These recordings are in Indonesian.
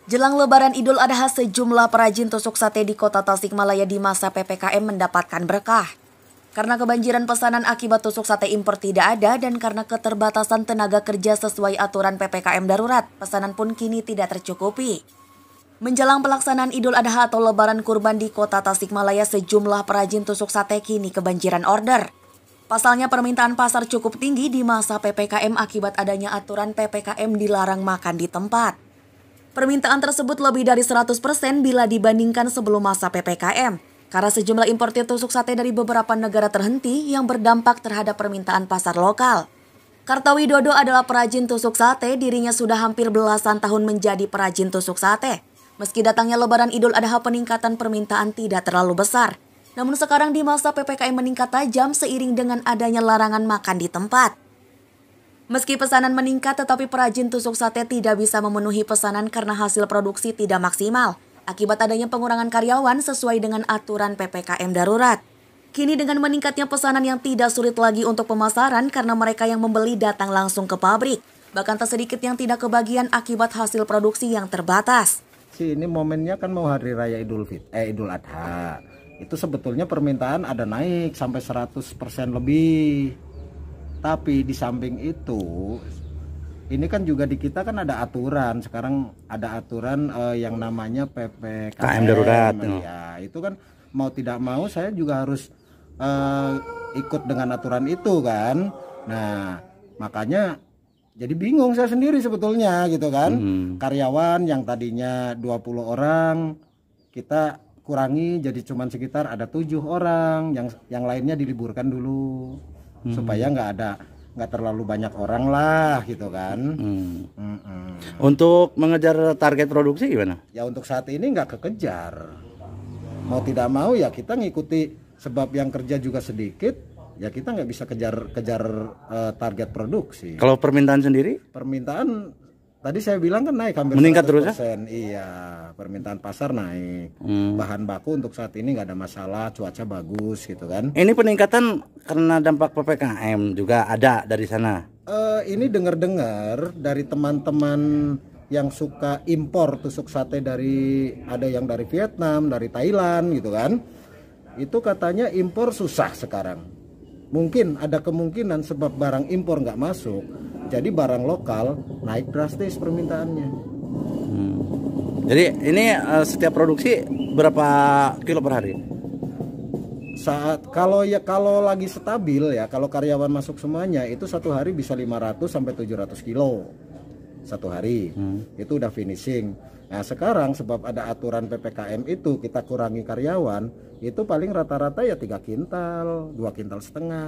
Jelang Lebaran Idul Adha, sejumlah perajin tusuk sate di kota Tasikmalaya di masa PPKM mendapatkan berkah. Karena kebanjiran pesanan akibat tusuk sate impor tidak ada dan karena keterbatasan tenaga kerja sesuai aturan PPKM darurat, pesanan pun kini tidak tercukupi. Menjelang pelaksanaan Idul Adha atau Lebaran Kurban di kota Tasikmalaya, sejumlah perajin tusuk sate kini kebanjiran order. Pasalnya permintaan pasar cukup tinggi di masa PPKM akibat adanya aturan PPKM dilarang makan di tempat. Permintaan tersebut lebih dari 100% bila dibandingkan sebelum masa PPKM, karena sejumlah importir tusuk sate dari beberapa negara terhenti yang berdampak terhadap permintaan pasar lokal. Kartawidodo adalah perajin tusuk sate, dirinya sudah hampir belasan tahun menjadi perajin tusuk sate. Meski datangnya Lebaran Idul Adha, peningkatan permintaan tidak terlalu besar. Namun sekarang di masa PPKM meningkat tajam seiring dengan adanya larangan makan di tempat. Meski pesanan meningkat, tetapi perajin tusuk sate tidak bisa memenuhi pesanan karena hasil produksi tidak maksimal akibat adanya pengurangan karyawan sesuai dengan aturan PPKM darurat. Kini dengan meningkatnya pesanan yang tidak sulit lagi untuk pemasaran karena mereka yang membeli datang langsung ke pabrik. Bahkan tak sedikit yang tidak kebagian akibat hasil produksi yang terbatas. Ini momennya kan mau hari raya Idul Adha. Itu sebetulnya permintaan ada naik sampai 100% lebih. Tapi di samping itu, ini kan juga di kita kan ada aturan. Sekarang ada aturan yang namanya PPKM darurat. Ya, itu kan mau tidak mau saya juga harus ikut dengan aturan itu kan. Nah, makanya jadi bingung saya sendiri sebetulnya gitu kan. Karyawan yang tadinya 20 orang, kita kurangi jadi cuman sekitar ada 7 orang, yang lainnya diliburkan dulu. Supaya nggak terlalu banyak orang lah gitu kan. Untuk mengejar target produksi gimana? Ya untuk saat ini nggak kekejar. Mau tidak mau ya kita ngikuti, sebab yang kerja juga sedikit, ya kita nggak bisa kejar target produksi. Kalau permintaan sendiri? Permintaan tadi saya bilang kan naik hampir meningkat 100%. Terus ya? Iya, permintaan pasar naik. Bahan baku untuk saat ini nggak ada masalah, cuaca bagus gitu kan. Ini peningkatan karena dampak PPKM juga ada dari sana. Ini dengar-dengar dari teman-teman yang suka impor tusuk sate ada yang dari Vietnam, dari Thailand gitu kan. Itu katanya impor susah sekarang. Mungkin ada kemungkinan sebab barang impor nggak masuk. Jadi barang lokal naik drastis permintaannya. Jadi ini setiap produksi berapa kilo per hari? Kalau lagi stabil ya, kalau karyawan masuk semuanya itu satu hari bisa 500 sampai 700 kilo satu hari. Itu udah finishing. Nah sekarang sebab ada aturan PPKM itu kita kurangi karyawan, itu paling rata-rata ya 3 kintal, 2,5 kintal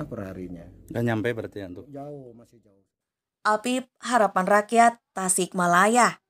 per harinya. Gak nyampe berarti ya untuk? Jauh, masih jauh. Apip, Harapan Rakyat, Tasikmalaya.